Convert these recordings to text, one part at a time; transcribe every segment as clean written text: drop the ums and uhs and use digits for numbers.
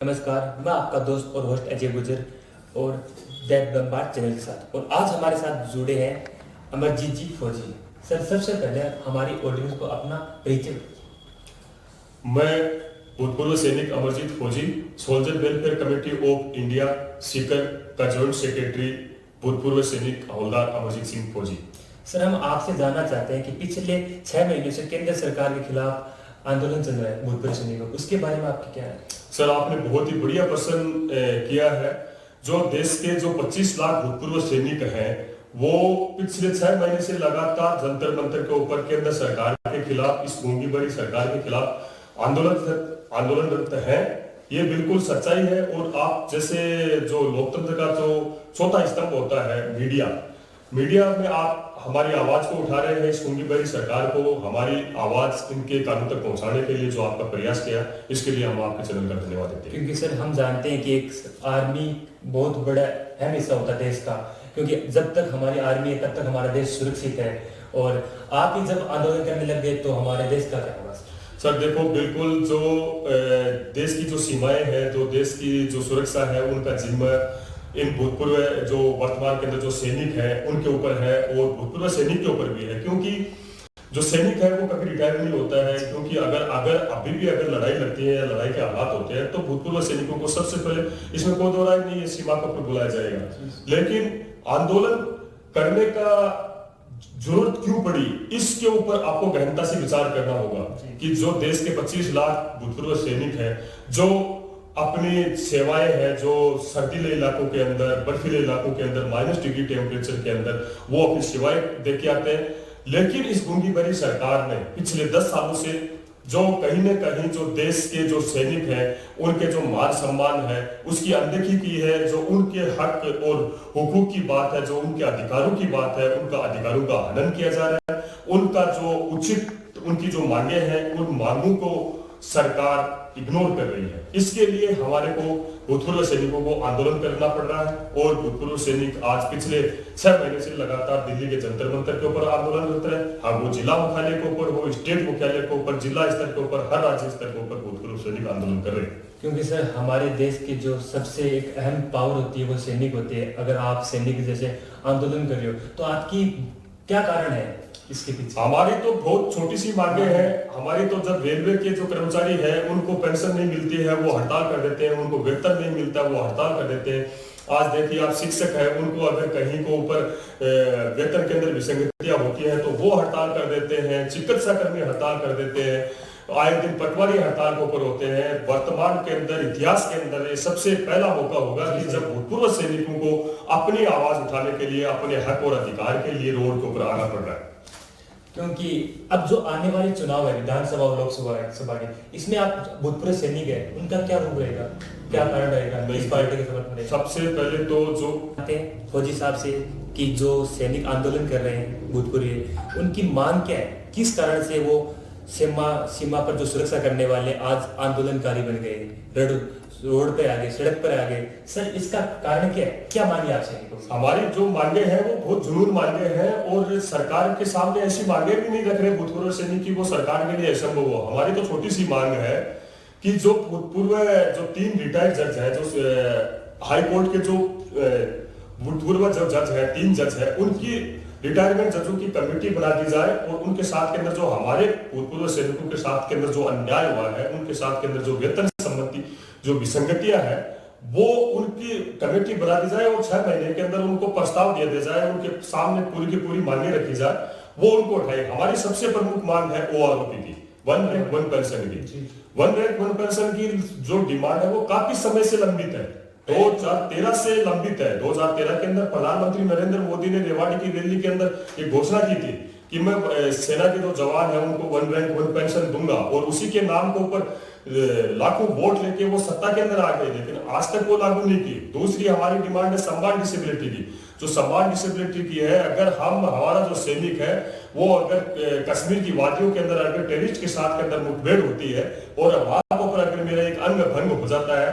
नमस्कार, मैं आपका दोस्त और होस्ट अजय गुजर और दैट बम्बार्ड चैनल के साथ। और आज हमारे साथ जुड़े हैं अमरजीत जी फौजी। सर, सबसे पहले हमारी ऑडियंस को अपना परिचय दीजिए। मैं भूतपूर्व सैनिक अमरजीत फौजी, soldier welfare committee of India Sikar का जॉइंट सेक्रेटरी, भूतपूर्व सैनिक हवलदार अमरजीत सिंह फौजी। सर, हम आपसे जानना चाहते हैं कि पिछले 6 महीने से केंद्र सरकार के खिलाफ आंदोलन चल रहा है भूतपूर्व सैनिकों, उसके बारे में आपकी क्या है? सर, आपने बहुत ही बढ़िया प्रश्न किया है। जो देश के जो 25 लाख भूतपूर्व सैनिक हैं, वो पिछले 6 महीने से लगातार जंतर मंतर के ऊपर केंद्र सरकार के खिलाफ, इस गूंगी भरी सरकार के खिलाफ आंदोलनरत हैं। ये बिल्कुल सच्चाई है। और आप जैसे जो लोकतंत्र का जो चौथा स्तंभ होता है मीडिया में आप हमारी आवाज को उठा रहे हैं। इस गूंगी भरी सरकार को हमारी आवाज इनके कानों तक पहुंचाने के लिए जो आपका प्रयास किया, इसके लिए हम आपके चैनल का धन्यवाद देते हैं। क्योंकि सर, हम जानते हैं कि एक आर्मी बहुत बड़ा अहम हिस्सा होता है देश का, क्योंकि जब तक हमारी आर्मी है तब तक हमारा देश सुरक्षित है। और आप ही जब आंदोलन करने लग गए तो हमारे देश का क्या होगा? सर देखो, बिल्कुल जो देश की जो सीमाएं हैं, जो देश की जो सुरक्षा है, उनका जिम्मा इन भूतपूर्व जो वर्तमान के अंदर जो सैनिक हैं उनके ऊपर है, और भूतपूर्व सैनिक के ऊपर भी है। क्योंकि जो सैनिक है वो कभी रिटायर नहीं होता है। क्योंकि अगर अभी भी अगर लड़ाई लगती है या लड़ाई के हालात होते हैं, तो भूतपूर्व सैनिकों को सबसे पहले, इसमें कोई दो राय नहीं है, सीमा पर बुलाया जाएगा। लेकिन आंदोलन करने का जरूरत क्यों पड़ी, इसके ऊपर आपको गहनता से विचार करना होगा कि जो देश के 25 लाख भूतपूर्व सैनिक हैं, जो अपनी सेवाएं हैं, जो सर्दीले इलाकों के अंदर, बर्फीले इलाकों के अंदर, -डिग्री टेम्परेचर के अंदर वो अपनी सेवाएं दे के आते हैं। लेकिन इस गूंगी भरी सरकार ने पिछले 10 सालों से जो कहीं न कहीं जो देश के जो सैनिक हैं उनके जो मान सम्मान है उसकी अनदेखी की है। जो उनके हक और हुकूक की बात है, जो उनके अधिकारों की बात है, उनका अधिकारों का हनन किया जा रहा है। उनका जो उचित उनकी जो मांगे हैं, उन मांगों को सरकार इग्नोर कर रही है। इसके लिए हमारे को भूतपूर्व सैनिकों को आंदोलन करना पड़ रहा है। और भूतपूर्व सैनिक आज पिछले 6 महीने से लगातार दिल्ली के जंतर मंतर के ऊपर आंदोलनरत रहे। हाँ, वो जिला मुख्यालय के ऊपर हो, स्टेट मुख्यालय के ऊपर, जिला स्तर के ऊपर, हर राज्य स्तर के ऊपर भूतपूर्व सैनिक आंदोलन कर रहे हैं। क्योंकि सर, हमारे देश की जो सबसे एक अहम पावर होती है वो सैनिक होती है। अगर आप सैनिक जैसे आंदोलन कर रहे हो तो आपकी क्या कारण है इसके पीछे? हमारी तो बहुत छोटी सी मांगे हैं। हमारी तो जब रेलवे के जो कर्मचारी हैं उनको पेंशन नहीं मिलती है, वो हड़ताल कर देते हैं। उनको वेतन नहीं मिलता, वो हड़ताल कर देते हैं। आज देखिए, आप शिक्षक हैं, उनको अगर कहीं को ऊपर वेतन के अंदर विसंगतियां होती हैं तो वो हड़ताल कर देते हैं। चिकित्सा कर्मी हड़ताल कर देते हैं। आए दिन पटवारी हड़ताल के ऊपर होते हैं। वर्तमान के अंदर, इतिहास के अंदर ये सबसे पहला मौका होगा कि जब भूतपूर्व सैनिकों को अपनी आवाज उठाने के लिए, अपने हक और अधिकार के लिए रोड के ऊपर आना पड़ रहा है। क्योंकि अब जो आने वाले चुनाव है, विधानसभा और लोकसभा के, इसमें आप भूतपूर्व सैनिक है, उनका क्या रूप रहेगा, क्या कारण रहेगा इस पार्टी के समर्थन में? सबसे पहले तो जो फौजी साहब से कि जो सैनिक आंदोलन कर रहे हैं भूतपूर्व, उनकी मांग क्या है, किस कारण से वो सीमा पर जो सुरक्षा करने वाले आज आंदोलनकारी बन गए, रोड पे आ गए, सड़क पर आ गए? सर, इसका कारण क्या है? क्या मांगे आप सैनिकों? हमारी जो मांगे हैं वो बहुत जुनून मांगे हैं, और सरकार के सामने ऐसी मांगे भी नहीं रख रहे भूतपूर्व सैनिक की वो सरकार के लिए असंभव हो। हमारी तो छोटी सी मांग है कि जो भूतपूर्व जो 3 रिटायर्ड जज हैं, जो हाई कोर्ट के जो भूतपूर्व जो जज है, 3 जज है, उनकी रिटायरमेंट जजों की कमेटी बना दी जाए। और उनके साथ के अंदर जो हमारे भूतपूर्व सैनिकों के साथ के अंदर जो अन्याय हुआ है, उनके साथ के अंदर जो वेतन संबंधी जो विसंगतियां हैं, वो उनकी कमेटी बना दी जाए और 6 महीने के अंदर उनको प्रस्ताव दिया दिया जाए, उनके सामने पूरी की पूरी मांगे रखी जाए, वो उनको उठाए। हमारी सबसे प्रमुख मांग है OROP की, 1 रैंक 1 पेंशन की। 1 रैंक 1 पेंशन की जो डिमांड है वो काफी समय से लंबित है, 2013 से लंबित है। 2013 के अंदर प्रधानमंत्री नरेंद्र मोदी ने रेवाड़ी की रैली के अंदर एक घोषणा की थी कि मैं सेना के जो जवान है उनको 1 रैंक 1 पेंशन दूंगा, और उसी के नाम के ऊपर लाखों वोट लेके वो सत्ता के अंदर आ गए, लेकिन आज तक वो लागू नहीं की। दूसरी हमारी डिमांड है सम्मान डिसेबिलिटी की। जो सम्मान डिसेबिलिटी की है, अगर हमारा जो सैनिक है वो अगर कश्मीर की वादियों के अंदर अगर टेररिस्ट के साथ के अंदर मुठभेड़ होती है और वहां पर अगर मेरा एक अंग भंग हो जाता है,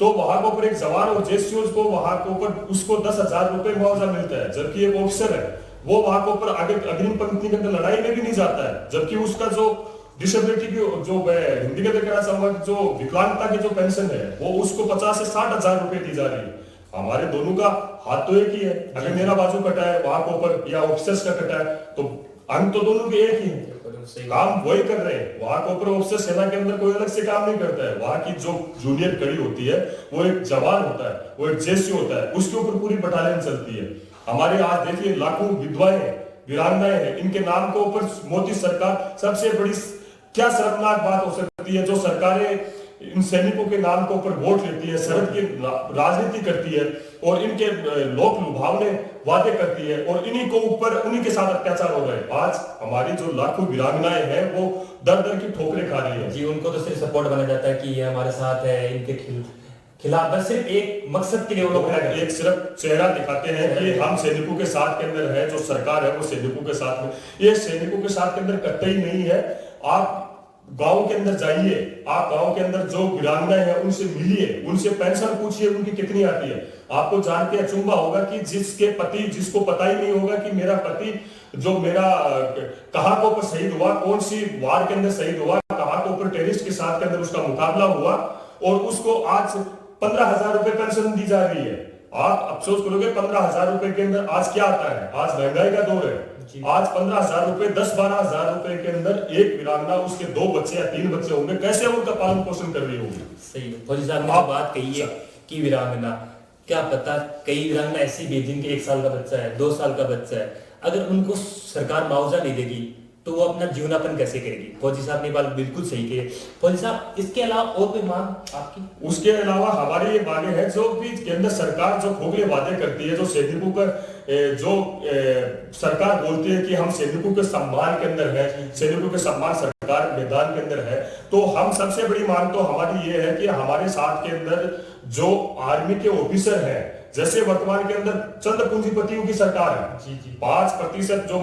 तो वहां के ऊपर एक जवान और जेसीओज को वहां के ऊपर उसको 10,000 रुपए मुआवजा मिलता है, जबकि एक ऑफिसर है वो वहां के ऊपर आगे अग्रिम पंक्ति के अंदर लड़ाई में भी नहीं जाता है, जबकि उसका जो डिसेबिलिटी की जो मैं हिंदी में कहना चाहूंगा कि जो विकलांगता की जो पेंशन है वो उसको 50 से 60 हजार रुपए दी जा रही है। हमारे दोनों का हाथ तो एक ही है, अगर मेरा बाजू कटा है वहां के ऊपर या ऑफिसर्स का कटा है तो अंग तो दोनों के एक ही है, काम वही कर रहे हैं। वहां के ऊपर ऑफिसर सेना के अंदर कोई अलग से काम नहीं करता है, वहां की जो जूनियर कड़ी होती है वो एक जवान होता है, वो एक जेसी होता है, उसके ऊपर पूरी बटालियन चलती है। हमारे आज देखिए लाखों विधवाएं वीरांगनाएं हैं, इनके नाम के ऊपर मोदी सरकार सबसे बड़ी क्या शर्मनाक बात हो सकती है, जो सरकारें इन सैनिकों के नाम के ऊपर वोट लेती है, शरद की राजनीति करती है और इनके लोक लुभावने वादे करती है और इन्हीं को ऊपर उन्हीं के साथ अत्याचार हो रहे हैं। आज हमारी जो लाखों वीरांगनाएं हैं वो दर दर की ठोकरें खा रही है जी। उनको तो सिर्फ सपोर्ट बना जाता है कि ये हमारे साथ है, इनके खिलाफ बस सिर्फ एक मकसद के लिए वो लोग एक सिर्फ चेहरा दिखाते हैं कि हम सैनिकों के साथ के अंदर है, जो सरकार है वो सैनिकों के साथ में। ये सैनिकों के साथ के अंदर कतई नहीं है। आप गांव के अंदर जाइए, आप गांव के अंदर जो वीरांगनाएं हैं उनसे मिलिए, उनसे पेंशन पूछिए उनकी कितनी आती है। आपको जान के अचंभा होगा कि जिसके पति, जिसको पता ही नहीं होगा कि मेरा पति जो मेरा कहां के ऊपर शहीद हुआ, कौन सी वार के अंदर शहीद हुआ, कहां के ऊपर टेररिस्ट के साथ के अंदर उसका मुकाबला हुआ और उसको आज 15,000 रुपए पेंशन दी जा रही है। आप अफसोस करोगे 15,000 रुपए के अंदर आज क्या आता है। आज महंगाई का दौर है, आज 15,000 रुपए 10-12 हजार रुपए के अंदर एक वीरांगना, उसके 2 बच्चे या 3 बच्चे होंगे, कैसे उनका पालन पोषण कर रही होगी। सही है फौजी साहब ने बात कही है कि वीरांगना, क्या पता कई वीरांगना ऐसी भी जिनके 1 साल का बच्चा है, 2 साल का बच्चा है, अगर उनको सरकार मुआवजा नहीं देगी तो वो अपना जीवनापन कैसे करेगी। फौजी साहब ने बात बिल्कुल सही की है। फौजी साहब इसके अलावा और कोई मांग आपकी? उसके अलावा हमारी ये मांगे हैं जो भी केंद्र सरकार जो खोखले वादे करती है, जो सैनिकों का जो सरकार बोलती है कि हम सैनिकों के सम्मान के अंदर है, सैनिकों के सम्मान सरकार मैदान के अंदर है, तो हम सबसे बड़ी मांग तो हमारी ये है कि हमारे साथ के अंदर जो आर्मी के ऑफिसर हैं, जैसे वर्तमान के अंदर चंद पूंजीपतियों की सरकार है, 5% जो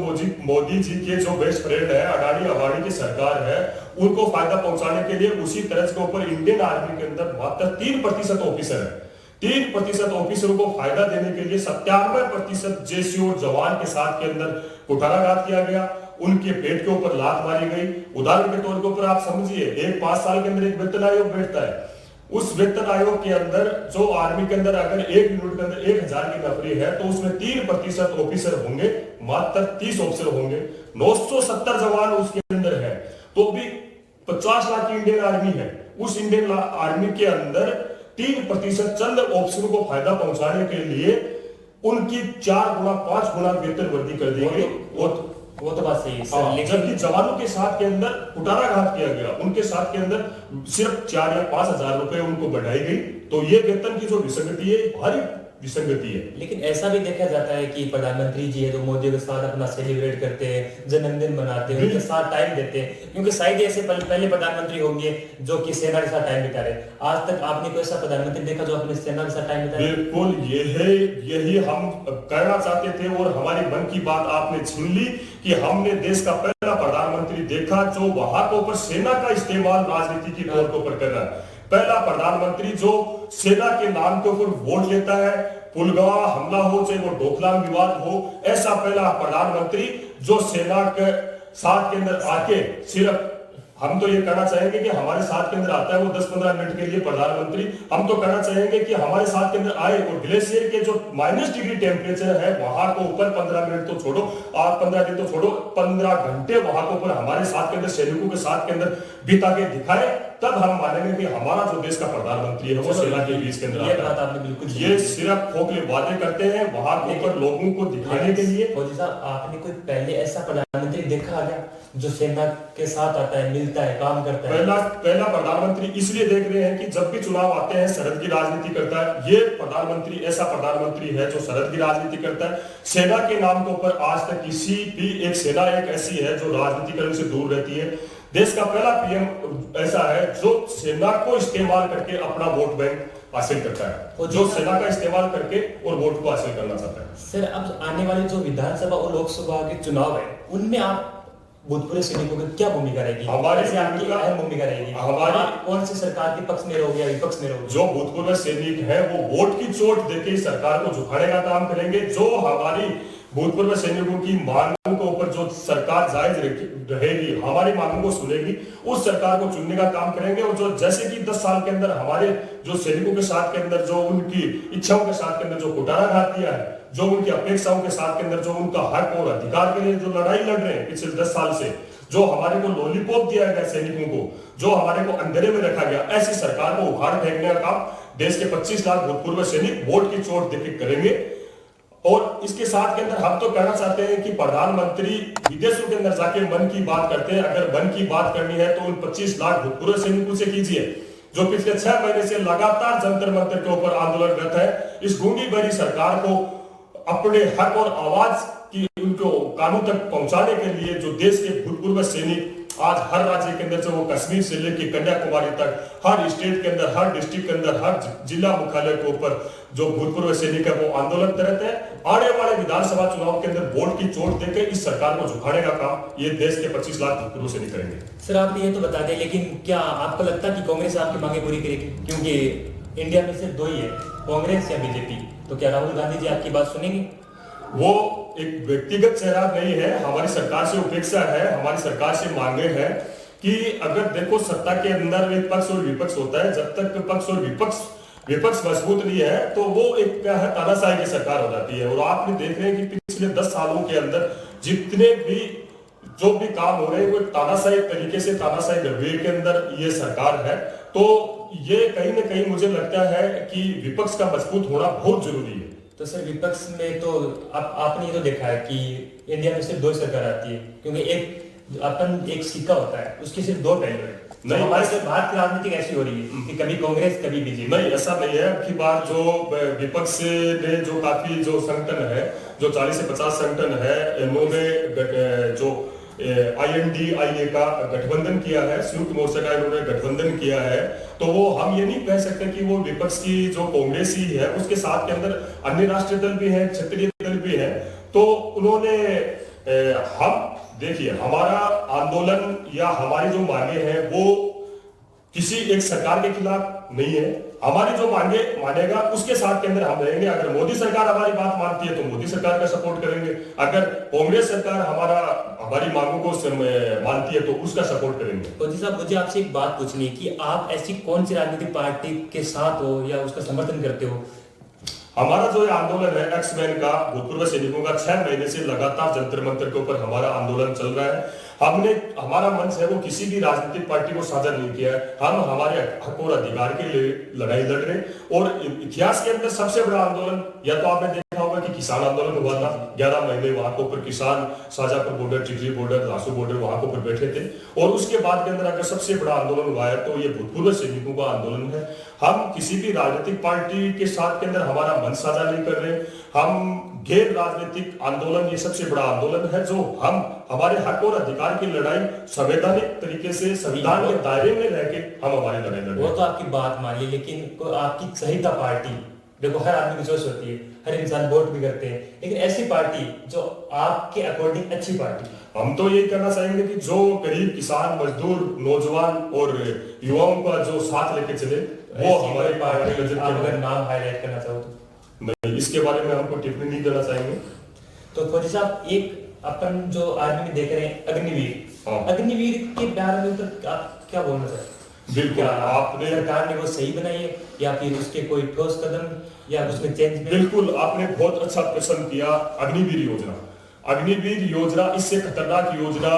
मोदी जी के जो बेस्ट फ्रेंड है, अडानी अबानी की सरकार है, उनको फायदा पहुंचाने के लिए उसी तरह के ऊपर इंडियन आर्मी के अंदर मात्र 3% ऑफिसर है। 3% ऑफिसरों को फायदा देने के लिए 97% जेसी और जवान के साथ के अंदर कुठाराघात किया गया, उनके पेट के ऊपर लात मारी गई। उदाहरण के तौर के ऊपर आप समझिए, एक 5 साल के अंदर एक वेतन आयोग बैठता है, उस वेतन आयोग के अंदर जो आर्मी के अंदर अगर 1 यूनिट के अंदर 1000 की नौकरी है तो उसमें 3% ऑफिसर होंगे, मात्र 30 ऑफिसर होंगे, 970 जवान उसके अंदर है, तो भी 50 लाख की इंडियन आर्मी है। उस इंडियन आर्मी के अंदर 3% चंद ऑफिसरों को फायदा पहुंचाने के लिए उनकी 4 गुना 5 गुना वेतन वृद्धि कर दी गई। वो तो बात सही है, लेकिन जबकि जवानों के साथ के अंदर कुठाराघात किया गया, उनके साथ के अंदर सिर्फ 4 या 5 हजार रुपए उनको बढ़ाई गई। तो ये वेतन की जो विसंगति है, भारी विसंगति है। लेकिन ऐसा भी देखा जाता है कि प्रधानमंत्री जी है तो मोदी के साथ अपना सेलिब्रेट करते हैं, जन्मदिन मनाते हैं, उनके साथ टाइम देते हैं, क्योंकि शायद ऐसे पहले प्रधानमंत्री होंगे जो कि सेना के साथ टाइम बिता रहे। आज तक आपने कोई ऐसा प्रधानमंत्री देखा जो अपने सेना के साथ टाइम बिता? बिल्कुल यही हम करना चाहते थे और हमारी मन की बात आपने छीन ली कि हमने देश का पहला प्रधानमंत्री देखा जो वहां के ऊपर सेना का इस्तेमाल राजनीति की तौर के ऊपर कर रहा है। पहला प्रधानमंत्री जो सेना के नाम के ऊपर वोट लेता है, पुलवामा हमला हो चाहे वो डोकलाम विवाद हो, ऐसा पहला प्रधानमंत्री जो सेना के साथ के अंदर आके सिर्फ, हम तो ये कहना चाहेंगे कि हमारे साथ के अंदर आता है वो 10-15 मिनट के लिए प्रधानमंत्री, हम तो कहना चाहेंगे कि हमारे साथ के अंदर आए और ग्लेशियर के जो -डिग्री टेम्परेचर है वहां को ऊपर 15 मिनट तो छोड़ो, आप 15 दिन तो छोड़ो, 15 घंटे वहां के ऊपर हमारे साथ के अंदर सैनिकों के साथ के अंदर बिता के दिखाए, तब हम मानेंगे कि हमारा जो देश का प्रधानमंत्री है वो सेना के बीच के अंदर आता है। ये सिर्फ खोखले वादे करते हैं वहां के ऊपर लोगों को दिखाने के लिए। फौजी साहब, आपने कोई पहले ऐसा प्रधानमंत्री देखा क्या जो सेना के साथ आता है, मिलता है, काम करता है? पहला प्रधानमंत्री इसलिए देख रहे हैं कि जब भी चुनाव आते हैं सरहद की राजनीति करता है। ये प्रधानमंत्री ऐसा प्रधानमंत्री है जो सरहद की राजनीति करता है। सेना के नाम के ऊपर आज तक किसी भी एक सेना एक ऐसी है जो राजनीतिकरण से दूर रहती है। देश का पहला पीएम ऐसा है जो सेना को इस्तेमाल करके अपना वोट बैंक हासिल करता है, जो सेना का इस्तेमाल करके और वोट को हासिल करना चाहता है। सर, अब आने वाले जो विधानसभा और लोकसभा के चुनाव है उनमें आप भूतपूर्व सैनिकों की क्या भूमिका रहेगी? हमारी आपकी अहम भूमिका रहेगी। हमारी कौन सी सरकार के पक्ष में रहोगे या विपक्ष में रहोगे? जो भूतपूर्व सैनिक है वो वोट की चोट देके सरकार को झुकाने का काम करेंगे। जो हमारी भूतपूर्व सैनिकों की मांगों के ऊपर जो सरकार जायज रहेगी, हमारी मांगों को सुनेगी, उस सरकार को चुनने का काम करेंगे। और जो जैसे कि 10 साल के अंदर हमारे जो सैनिकों के साथ के अंदर जो उनकी इच्छाओं के साथ के अंदर जो कुटाराघात किया है, जो उनकी अपेक्षाओं के साथ के अंदर जो उनका हक और अधिकार के लिए जो लड़ाई लड़ रहे हैं पिछले 10 साल से, जो हमारे को लॉलीपॉप दिया गया सैनिकों को, जो हमारे को अंधेरे में रखा गया, ऐसी सरकार को उखाड़ फेंकने का काम देश के 25 लाख भूतपूर्व सैनिक वोट की चोट देकर करेंगे। और इसके साथ के अंदर हम तो कहना चाहते हैं कि प्रधानमंत्री विदेशों के अंदर जाके मन की बात करते हैं। अगर मन की बात करनी है तो उन 25 लाख भूतपूर्व सैनिकों से कीजिए, जो पिछले 6 महीने से लगातार जंतर मंतर के ऊपर आंदोलनरत है। इस गूंगी भरी सरकार को अपने हक और आवाज की उनको कानून तक पहुंचाने के लिए जो देश के भूतपूर्व सैनिक आज हर राज्य के अंदर, चाहे वो कश्मीर से लेकर कन्याकुमारी तक, हर स्टेट के अंदर, हर डिस्ट्रिक्ट के अंदर, हर जिला मुख्यालय के ऊपर जो भूतपूर्व सैनिक है वो आंदोलन करते हैं। आने वाले विधानसभा चुनाव के अंदर वोट की चोट देकर इस सरकार को झुकाने का काम ये देश के 25 लाख भूतपूर्व सैनिक करेंगे। सर आपने ये तो बता दिया, लेकिन क्या आपको लगता है कि कांग्रेस आपकी मांगे पूरी करेगी? क्योंकि इंडिया में सिर्फ 2 ही है, कांग्रेस या बीजेपी। तो क्या राहुल गांधी जी आपकी बात सुनेंगे? वो एक व्यक्तिगत चेहरा नहीं है, हमारी सरकार से अपेक्षा है, हमारी सरकार से मांगे हैं कि अगर देखो सत्ता के अंदर एक पक्ष और विपक्ष होता है, जब तक पक्ष और विपक्ष मजबूत नहीं है तो वो एक क्या है, तानाशाही की सरकार हो जाती है। और आपने देख रहे हैं कि पिछले 10 सालों के अंदर जितने भी जो भी काम हो रहे हैं वो तानाशाही तरीके से, तानाशाही रवैये के अंदर ये सरकार है। तो ये कहीं ना कहीं मुझे लगता है कि विपक्ष का मजबूत होना बहुत जरूरी है। तो सर विपक्ष में तो आपने ये तो देखा है कि इंडिया में सिर्फ 2 सरकार आती है, क्योंकि एक सिक्का होता है, उसके सिर्फ 2 पहलू है। नहीं, तो हमारे भारत की राजनीति ऐसी हो रही है कि कभी कांग्रेस कभी बीजेपी। नहीं, ऐसा नहीं है। अब की बार जो विपक्ष ने जो काफी जो संगठन है, जो 40 से 50 संगठन है, इन्होंने जो INDIA का गठबंधन किया है, संयुक्त मोर्चा का इन्होंने गठबंधन किया है। तो वो हम ये नहीं कह सकते कि वो विपक्ष की जो कांग्रेस ही है, उसके साथ के अंदर अन्य राष्ट्रीय दल भी हैं, क्षेत्रीय दल भी हैं। तो उन्होंने हम देखिए, हमारा आंदोलन या हमारी जो मांगे हैं वो किसी एक सरकार के खिलाफ नहीं है। हमारी जो मांगे मानेगा उसके साथ के अंदर हम रहेंगे। अगर मोदी सरकार हमारी बात मानती है तो मोदी सरकार का सपोर्ट करेंगे, अगर कांग्रेस सरकार हमारी मांगों को मानती है तो उसका सपोर्ट करेंगे। फौजी साहब, मुझे आपसे एक बात पूछनी है कि आप ऐसी कौन सी राजनीतिक पार्टी के साथ हो या उसका समर्थन करते हो? हमारा जो आंदोलन है एक्समैन का, भूतपूर्व सैनिकों का, 6 महीने से लगातार जंतर मंतर के ऊपर हमारा आंदोलन चल रहा है। हमारा मंच है वो किसी भी राजनीतिक पार्टी को साझा नहीं किया है। हम हमारे हक और अधिकार के लिए लड़ाई लड़ रहे हैं। और इतिहास के अंदर सबसे बड़ा आंदोलन या तो आपने देखा होगा कि किसान आंदोलन हुआ था, 11 महीने वहां के ऊपर किसान शाजापुर बॉर्डर, टिकरी बॉर्डर, रासू बॉर्डर वहां के ऊपर बैठे थे। और उसके बाद के अंदर अगर सबसे बड़ा आंदोलन हुआ है तो ये भूतपूर्व सैनिकों का आंदोलन है। हम किसी भी राजनीतिक पार्टी के साथ के अंदर हमारा मंच साझा नहीं कर रहे। हम गैर राजनीतिक आंदोलन, ये सबसे बड़ा आंदोलन है जो हम हमारे हक और अधिकार की लड़ाई संवैधानिक तरीके से संविधान के दायरे में रहकर हम हमारी लड़ाई लड़ रहे हैं। वो तो आपकी बात मान ली, लेकिन आपकी संहिता पार्टी, देखो हर आदमी की चॉइस होती है, हर इंसान वोट भी करते हैं, लेकिन ऐसी पार्टी जो आपके अकॉर्डिंग अच्छी पार्टी। हम तो यही कहना चाहेंगे कि जो गरीब, किसान, मजदूर, नौजवान और युवाओं का जो साथ लेके चले वो हमारी पार्टी। आप अगर नाम हाईलाइट करना चाहो तो? नहीं, इसके बारे में हमको टिप्पणी नहीं करना चाहेंगे। तो फौजी साहब, एक अपन जो आर्मी में देख रहे हैं अग्निवीर, अग्निवीर के बारे में तो आप क्या बोलना चाहते हैं? बिल्कुल, आपने सरकार ने वो सही बनाई है या फिर उसके कोई ठोस कदम या उसमें चेंज? बिल्कुल, आपने बहुत अच्छा प्रश्न किया। अग्निवीर योजना, अग्निवीर योजना इससे खतरनाक योजना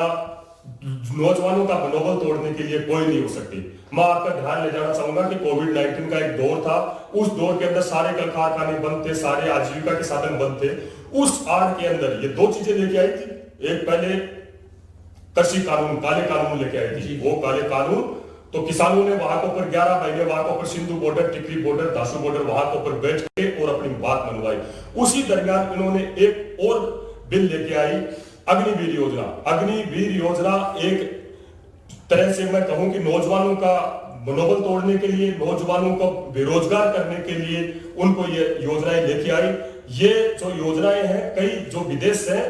नौजवानों का मनोबल तोड़ने के लिए कोई नहीं हो सकती। मैं आपका ध्यान ले जाना चाहूंगा कि कोविड-19 का एक दौर था। उस दौर के अंदर सारे कल कारखाने बंद थे, सारे आजीविका के साधन बंद थे। उस आड़ के अंदर ये 2 चीजें लेके आई थी। एक पहले कृषि कानून, काले कानून लेके आई थी। वो काले कानून तो किसानों ने वहां के ऊपर 11 महीने वहां के ऊपर सिंधु बॉर्डर, टिकरी बॉर्डर, दासू बॉर्डर वहां के ऊपर बैठ के और अपनी बात मनवाई। उसी दरमियान इन्होंने एक और बिल लेके आई, अग्निवीर योजना। अग्निवीर योजना एक तरह से मैं कहूं कि नौजवानों का मनोबल तोड़ने के लिए, नौजवानों को बेरोजगार करने के लिए उनको ये योजनाएं लेके आई। ये जो योजनाएं हैं, कई जो विदेश है,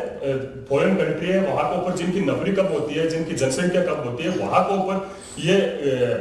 फॉरेन कंट्री है, वहां के ऊपर जिनकी नौकरी कम होती है, जिनकी जनसंख्या कम होती है, वहां के ऊपर ये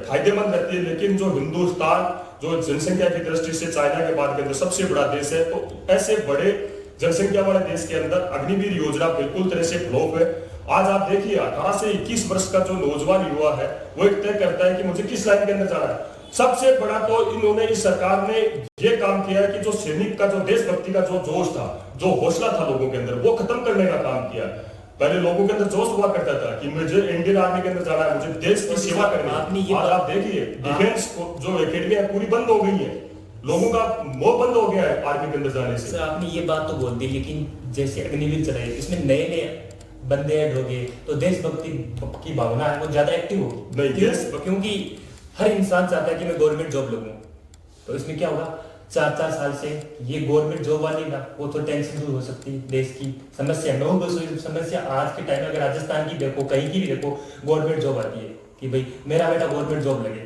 फायदेमंद रहती है। लेकिन जो हिंदुस्तान जो जनसंख्या की दृष्टि से चाइना के बाद के अंदर सबसे बड़ा देश है, तो ऐसे बड़े जनसंख्या वाले देश के अंदर अग्निवीर योजना बिल्कुल तरह से फ्लॉप है। आज आप देखिए 18 से 21 वर्ष का जो नौजवान युवा है वो एक तय करता है कि मुझे किस लाइन के अंदर जाना है। सबसे बड़ा तो इन्होंने, इस सरकार ने ये काम किया है कि जो सैनिक का, जो देशभक्ति का जो जोश था, जो हौसला था लोगों के अंदर, वो खत्म करने का काम किया। पहले लोगों के अंदर जोश हुआ करता था कि मुझे इंडियन आर्मी के अंदर जाना है, मुझे देश की सेवा करनी है। आज आप देखिए डिफेंस जो एकेडमी है पूरी बंद हो गई है, लोगों का मोह बंद हो गया है आर्मी के अंदर जाने से। सर आपने ये बात तो बोल दी, लेकिन जैसे अग्निवीर चलाए इसमें नए नए बंदे ऐड हो गए तो देशभक्ति की भावना है वो ज्यादा एक्टिव होगी नहीं। क्योंकि हर इंसान चाहता है कि मैं गवर्नमेंट जॉब लगूं, तो इसमें क्या होगा 4-4 साल से ये गवर्नमेंट जॉब वाली ना वो तो टेंशन दूर हो सकती है। देश की समस्या समस्या आज के टाइम में अगर राजस्थान की देखो, कहीं की भी देखो, गवर्नमेंट जॉब आती है कि भाई मेरा बेटा गवर्नमेंट जॉब लगे।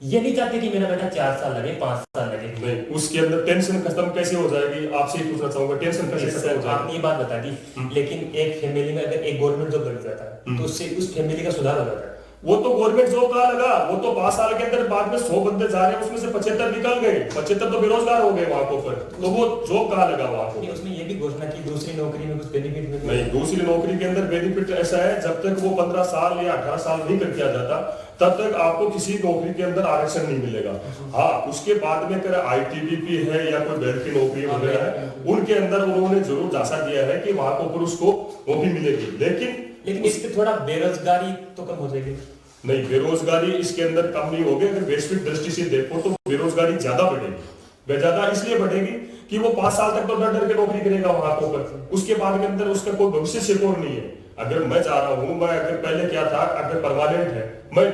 ये नहीं चाहते कि मेरा बेटा 4 साल लगे, 5 साल लगे। नहीं, उसके अंदर टेंशन खत्म कैसे हो जाएगी? आपसे ही पूछना चाहूंगा, टेंशन कैसे खत्म हो जाएगी? आपने ये बात बता दी, लेकिन एक फैमिली में अगर एक गवर्नमेंट जॉब लग जाता है तो उससे उस फैमिली का सुधार हो जाता है। वो तो गवर्नमेंट जॉब कहाँ लगा, वो तो 5 साल के अंदर बाद में 100 बंदे जा रहे हैं, उसमें से 75 निकल गए, 75 तो बेरोजगार हो गए वहां को पर, तो वो जॉब कहाँ लगा वहां को? उसमें ये भी घोषणा की दूसरी नौकरी में कुछ बेनिफिट मिले नहीं, दूसरी नौकरी के अंदर बेनिफिट ऐसा है जब तक वो 15 साल या 18 साल नहीं कर किया जाता तब तक आपको किसी नौकरी के अंदर आरक्षण नहीं मिलेगा। हाँ, उसके बाद में अगर आईटीबीपी है या कोई बैंक की नौकरी वगैरह है, उनके अंदर उन्होंने जरूर झांसा दिया है कि वहां को उसको नौकरी मिलेगी, लेकिन इससे थोड़ा बेरोजगारी तो कम हो जाएगी। नहीं, बेरोजगारी इसके अंदर कम नहीं होगी। अगर वैश्विक दृष्टि से देखो तो बेरोजगारी ज्यादा बढ़ेगी। ज्यादा इसलिए बढ़ेगी कि वो 5 साल तक तो डर डर के नौकरी करेगा वहां पर, उसके बाद के अंदर उसका कोई भविष्य सिक्योर नहीं है। अगर मैं चाह रहा हूँ, मैं अगर पहले क्या था, अगर परमानेंट है, मैं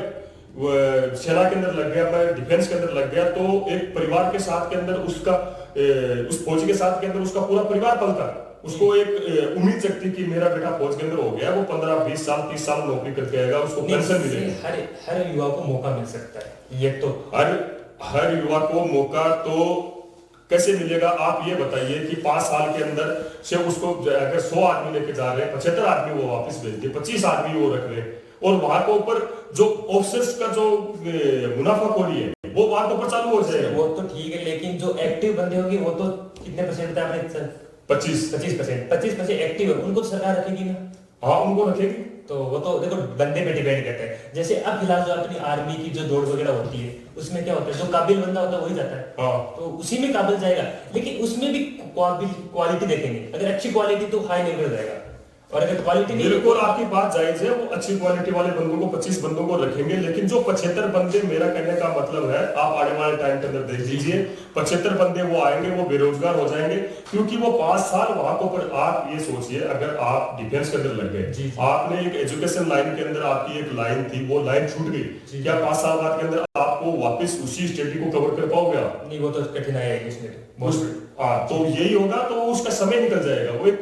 सेना के अंदर लग गया, मैं डिफेंस के अंदर लग गया, तो एक परिवार के साथ के अंदर उसका उस फौजी के साथ के अंदर उसका पूरा परिवार पलता, उसको एक उम्मीद जगती कि मेरा बेटा फौज के अंदर हो गया, वो 15-20 साल 30 साल नौकरी करके आएगा, उसको पेंशन मिलेगी। हर युवा को मौका मिल सकता है, ये तो हर युवा को मौका तो कैसे मिलेगा? आप ये बताइए कि 5 साल के अंदर से उसको अगर 100 आदमी लेके जा रहे हैं, 75 आदमी वो वापस भेज दिए, 25 आदमी वो रख रहे हैं, और वहां के ऊपर जो ऑफिसर्स का जो मुनाफाखोरी है वो वहां के ऊपर चालू हो जाएगा। वो तो ठीक है, लेकिन जो एक्टिव बंदे होंगे वो तो कितने परसेंट था आपने? 25% एक्टिव है, उनको तो सरकार रखेगी ना। हाँ, उनको रखेगी। तो वो तो देखो बंदे पे डिपेंड करता है। जैसे अब फिलहाल जो अपनी आर्मी की जो दौड़ वगैरह होती है उसमें क्या होता है, जो काबिल बंदा होता है वही जाता है। हाँ, तो उसी में काबिल जाएगा, लेकिन उसमें भी क्वालिटी देखेंगे। अगर अच्छी क्वालिटी तो हाई लेवल जाएगा, और अगर क्वालिटी नहीं, बिल्कुल आपकी बात जायज है, वो अच्छी क्वालिटी वाले बंदों को 25 बंदों को रखेंगे, लेकिन जो 75 बंदे, मेरा कहने का मतलब है, आप आने वाले टाइम के अंदर देख लीजिए, 75 बंदे वो आएंगे, वो बेरोजगार हो जाएंगे, क्योंकि वो 5 साल वहां को पर। आप ये सोचिए, अगर आप डिफेंस के अंदर लग गए, आपने एक एजुकेशन लाइन के अंदर आपकी एक लाइन थी, वो लाइन छूट गई, क्या 5 साल बाद के अंदर आपको वापस उसी स्टडी को कवर कर पाओगे आप? नहीं, वो तो कठिनाई है इसमें। तो यही होगा, तो उसका समय निकल जाएगा। वो एक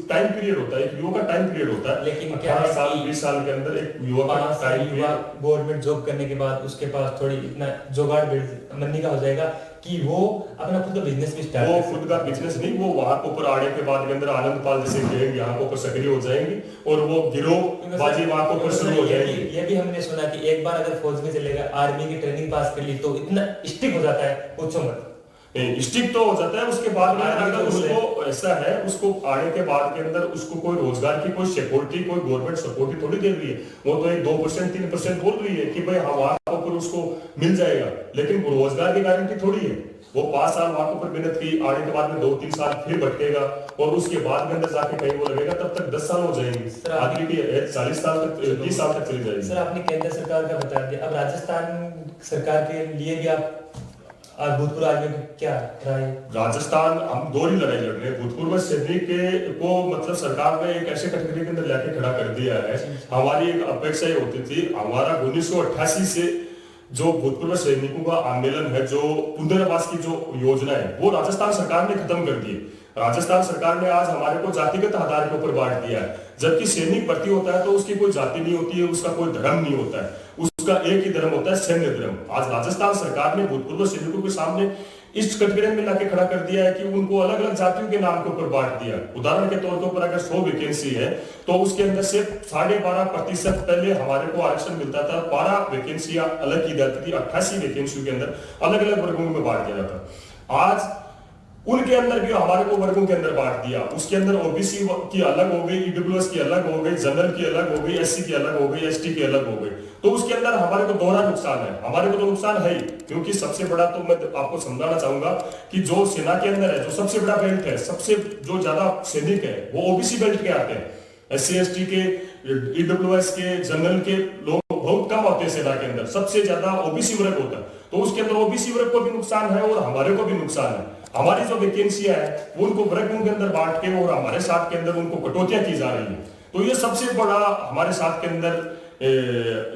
टाइम पीरियड होता है, एक युवा का टाइम पीरियड होता है, लेकिन क्या है, 20 साल के अंदर एक युवा का टाइम पीरियड। गवर्नमेंट जॉब करने के बाद उसके पास थोड़ी इतना जुगाड़ मनी का हो जाएगा कि वो अपना खुद का बिजनेस भी स्टार्ट, वो खुद का बिजनेस नहीं, वो वहां के ऊपर आने के बाद के अंदर आनंदपाल जैसे गैंग यहाँ के ऊपर सक्रिय हो जाएंगी, और वो गिरोहबाजी वहां के ऊपर शुरू हो जाएगी। ये भी हमने सुना कि एक बार अगर फौज में चलेगा, आर्मी की ट्रेनिंग पास कर ली, तो इतना स्ट्रिक्ट हो जाता है, पूछो मत। स्टिक तो हो जाता है, उसके बाद में अगर उसको ऐसा है, उसको आने के बाद के अंदर उसको कोई रोजगार की कोई सिक्योरिटी, कोई गवर्नमेंट सपोर्ट थोड़ी दे रही है। वो तो एक 2% 3% बोल रही है कि भाई हाँ वहां पर उसको मिल जाएगा, लेकिन रोजगार की गारंटी थोड़ी है। वो 5 साल वहां पर मेहनत की, आने के बाद में 2-3 साल फिर भटकेगा, और उसके बाद के अंदर जाके कहीं वो लगेगा, तब तक 10 साल हो जाएंगे, आदमी की 40 साल तक 20 साल तक चली जाएगी। सर आपने केंद्र सरकार का बता दिया, अब राजस्थान सरकार के लिए भी आप भूतपूर्व आर्मी क्या राय? राजस्थान हम 2 ही लड़ाई लड़ रहे हैं। भूतपूर्व सैनिक को मतलब सरकार ने एक ऐसे कैटेगरी के अंदर लेके खड़ा कर दिया है। हमारी एक अपेक्षा ये होती थी, हमारा 1988 से जो भूतपूर्व सैनिकों का आंदोलन है, जो पुनर्वास की जो योजना है, वो राजस्थान सरकार ने खत्म कर दी है। राजस्थान सरकार ने आज हमारे को जातिगत आधार के ऊपर बांट दिया है, जबकि सैनिक भर्ती होता है तो उसकी कोई जाति नहीं होती है, उसका कोई धर्म नहीं होता है, उसका एक ही धर्म होता है, सैन्य धर्म। आज राजस्थान सरकार ने भूतपूर्व सैनिकों के सामने इस कटघरे में लाके खड़ा कर दिया है कि उनको अलग अलग जातियों के नाम के ऊपर बांट दिया। उदाहरण के तौर पर अगर 100 वैकेंसी है तो उसके अंदर से 12.5% पहले हमारे को आरक्षण मिलता था, 12 वैकेंसियां अलग की जाती थी, 88 वैकेंसियों के अंदर अलग अलग वर्गों में बांट दिया जाता। आज उनके अंदर भी हमारे को वर्गों के अंदर बांट दिया। उसके अंदर ओबीसी की अलग हो गई, ईडब्ल्यूएस की अलग हो गई, जनरल की अलग हो गई, एससी की अलग हो गई, एसटी की अलग हो गई। तो उसके अंदर हमारे को दोहरा नुकसान है। हमारे को तो नुकसान है ही, क्योंकि सबसे बड़ा तो मैं आपको समझाना चाहूंगा कि जो सेना के अंदर है, जो सबसे बड़ा बेल्ट है, सबसे जो ज्यादा सैनिक है वो ओबीसी बेल्ट के आते हैं। एससी एसटी के, ईडब्ल्यूएस के, जनरल के लोग बहुत कम होते हैं सेना के अंदर, सबसे ज्यादा ओबीसी वर्ग होता है। तो उसके अंदर ओबीसी वर्ग को भी नुकसान है और हमारे को भी नुकसान है। हमारी जो वैकेंसियां है वो उनको वर्गों के अंदर बांट के और हमारे साथ के अंदर उनको कटौतियां की जा रही है। तो ये सबसे बड़ा हमारे साथ के अंदर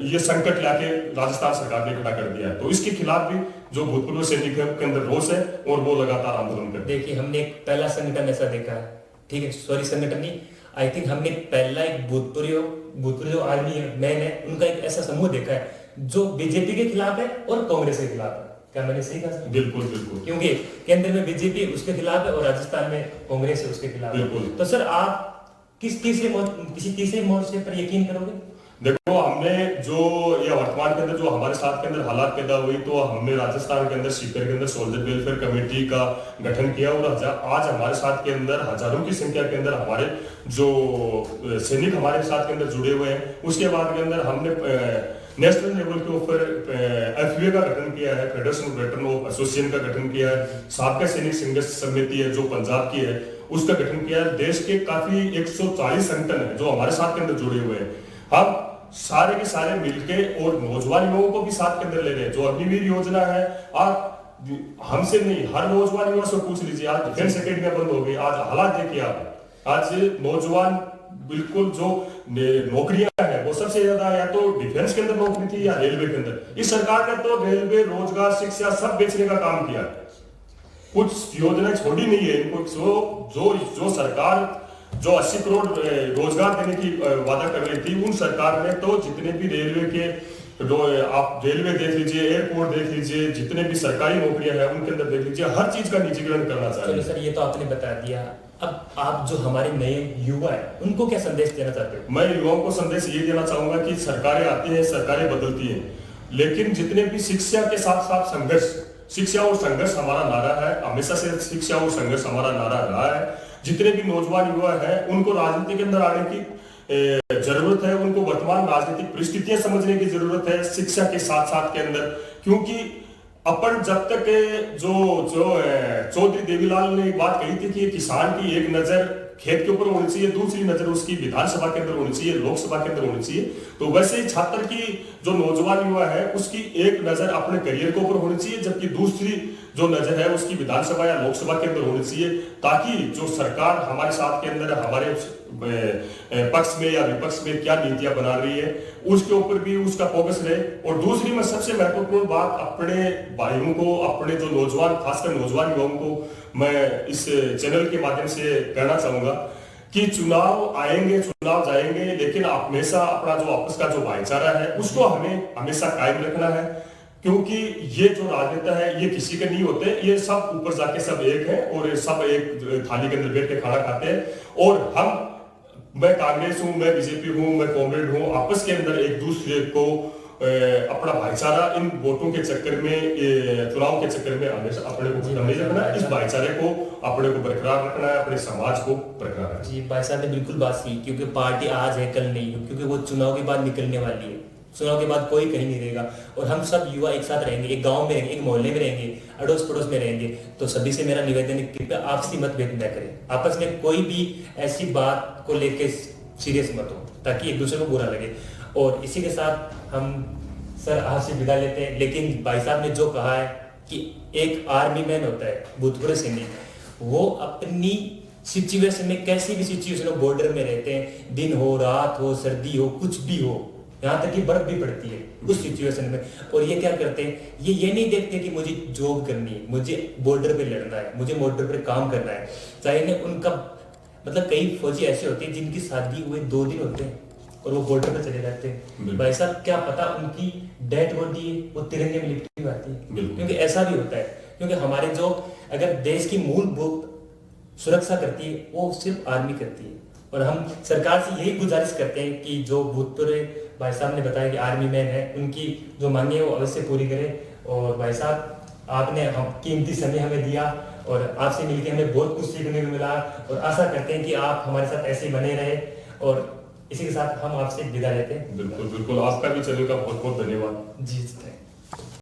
ये संकट लाके राजस्थान सरकार ने खड़ा कर दिया है। तो इसके खिलाफ भी जो भूतपूर्व सैनिक के अंदर रोष है और वो लगातार आंदोलन करते हैं। देखिए, हमने एक पहला संगठन ऐसा देखा है, ठीक है, सॉरी संगठन नहीं, आई थिंक हमने पहला एक भूतपूर्व जो आर्मी मैन है उनका एक ऐसा समूह देखा है जो बीजेपी के खिलाफ है और कांग्रेस के खिलाफ है। क्या मैंने सही कहा? बिल्कुल बिल्कुल। क्योंकि केंद्र में बीजेपी उसके खिलाफ है और राजस्थान में कांग्रेस है उसके खिलाफ है। तो सर आप किसी तीसरे मोर्चे पर यकीन करोगे? देखो, हमने जो ये वर्तमान के अंदर जो हमारे साथ के अंदर हालात पैदा हुई, तो हमने राजस्थान के अंदर सीकर के अंदर सोल्जर वेलफेयर कमेटी का गठन किया और आज हमारे साथ के अंदर हजारों की संख्या के अंदर हमारे जो सैनिक हमारे साथ के अंदर जुड़े हुए हैं। उसके बाद के अंदर हमने नेशनल लेवल के ऊपर एफयूए का गठन किया है, फेडरेशन वेटरन ऑफ एसोसिएशन का गठन किया है, साबका सैनिक संघर्ष समिति है जो पंजाब की है उसका गठन किया है। देश के काफी 140 संगठन है जो हमारे साथ के अंदर जुड़े हुए हैं। हम सारे के सारे मिलके और नौजवान युवाओं को भी साथ के अंदर ले रहे हैं। जो अग्निवीर योजना है, आप हमसे नहीं, हर नौजवान युवा से पूछ लीजिए। आज डिफेंस एकेडमी बंद हो गई, आज हालात देखिए आप। आज नौजवान बिल्कुल जो नौकरियां हैं वो सबसे ज्यादा या तो डिफेंस के अंदर नौकरी थी या रेलवे के अंदर। इस सरकार ने तो रेलवे, रोजगार, शिक्षा सब बेचने का काम किया, कुछ योजना छोड़ी नहीं है इनको। जो सरकार जो 80 करोड़ रोजगार देने की वादा कर रही थी, उन सरकार ने तो जितने भी रेलवे के, आप रेलवे देख लीजिए, एयरपोर्ट देख लीजिए, जितने भी सरकारी नौकरियां हैं उनके अंदर देख लीजिए, हर चीज का निजीकरण करना चाहिए। चलो सर, ये तो आपने बता दिया। अब आप जो हमारे नए युवा है उनको क्या संदेश देना चाहते हो? मैं युवाओं को संदेश ये देना चाहूंगा कि सरकारें आती हैं, सरकारें बदलती हैं, लेकिन जितने भी शिक्षा के साथ साथ संघर्ष, शिक्षा और संघर्ष हमारा नारा है, हमेशा से शिक्षा और संघर्ष हमारा नारा रहा है। जितने भी नौजवान युवा हैं उनको राजनीति के अंदर आने की जरूरत है, उनको वर्तमान राजनीतिक परिस्थितियां समझने की जरूरत है शिक्षा के साथ साथ के अंदर। क्योंकि अपन जब तक जो चौधरी देवीलाल ने एक बात कही थी कि किसान की एक नजर खेत के ऊपर होनी चाहिए, दूसरी नजर उसकी विधानसभा के अंदर होनी चाहिए, लोकसभा के अंदर होनी चाहिए। तो वैसे ही छात्र की जो नौजवान युवा है उसकी एक नजर अपने करियर के ऊपर होनी चाहिए, जबकि दूसरी जो नजर है उसकी विधानसभा या लोकसभा के अंदर होनी चाहिए, ताकि जो सरकार हमारे साथ के अंदर हमारे पक्ष में या विपक्ष में क्या नीतियां बना रही है उसके ऊपर भी उसका फोकस रहे। और दूसरी में सबसे महत्वपूर्ण बात अपने भाइयों को, अपने जो नौजवान, खासकर नौजवान युवाओं को मैं इस चैनल के माध्यम से कहना चाहूंगा कि चुनाव आएंगे, चुनाव जाएंगे, लेकिन हमेशा अपना जो आपस का जो भाईचारा है उसको हमें हमेशा कायम रखना है। क्योंकि ये जो राजनेता है ये किसी के नहीं होते, ये सब ऊपर जाके सब एक है और सब एक थाली के अंदर बैठ के खाना खाते हैं। और हम, मैं कांग्रेस हूं, मैं बीजेपी हूं, मैं कॉमरेड हूं, आपस के अंदर एक दूसरे को अपना भाईचारा इन वोटों के चक्कर में, चुनाव के चक्कर में हमेशा अपने को खत्म नहीं रखना है। इस भाईचारे को अपने को बरकरार रखना है, अपने समाज को बरकरार रखना है। जी भाई साहब ने बिल्कुल बात की, क्योंकि पार्टी आज है कल नहीं है, क्योंकि वो चुनाव के बाद निकलने वाली है। चुनाव के बाद कोई कहीं नहीं रहेगा और हम सब युवा एक साथ रहेंगे, एक गांव में रहेंगे, एक मोहल्ले में रहेंगे, अड़ोस पड़ोस में रहेंगे। तो सभी से मेरा निवेदन है, कृपया आपसी मतभेद न करें, आपस में कोई भी ऐसी बात को लेके सीरियस मत हो ताकि एक दूसरे को बुरा लगे। और इसी के साथ हम सर आपसे विदा लेते हैं। लेकिन भाई साहब ने जो कहा है कि एक आर्मी मैन होता है, भूतपूर्व सैनिक, वो अपनी सिचुएशन में, कैसी भी सिचुएशन हो, बॉर्डर में रहते हैं, दिन हो, रात हो, सर्दी हो, कुछ भी हो, यहाँ तक कि बर्फ भी पड़ती है उस सिचुएशन में। और ये क्या करते हैं, ये नहीं देखते कि मुझे जॉब करनी है, मुझे बॉर्डर पे लड़ना है, मुझे बॉर्डर पे काम करना है। चाहे ने उनका मतलब कई फौजी ऐसे होते हैं जिनकी शादी हुए 2 दिन होते हैं और वो बॉर्डर पे चले जाते हैं। भाई साहब क्या पता उनकी डेड बॉडी है वो तिरंगे में लिपटी आती है, क्योंकि ऐसा भी होता है। क्योंकि हमारे जो अगर देश की मूलभूत सुरक्षा करती है वो सिर्फ आर्मी करती है। और हम सरकार से यही गुजारिश करते हैं कि जो भूतपूर्व भाई साहब ने बताया कि आर्मी मैन है, उनकी जो मांगे वो अवश्य पूरी करें। और भाई साहब आपने कीमती समय हमें दिया और आपसे मिलकर हमें बहुत कुछ सीखने को मिला और आशा करते हैं कि आप हमारे साथ ऐसे ही बने रहे और इसी के साथ हम आपसे विदा लेते हैं। बिल्कुल बिल्कुल, आपका भी चैनल का बहुत बहुत धन्यवाद। जी।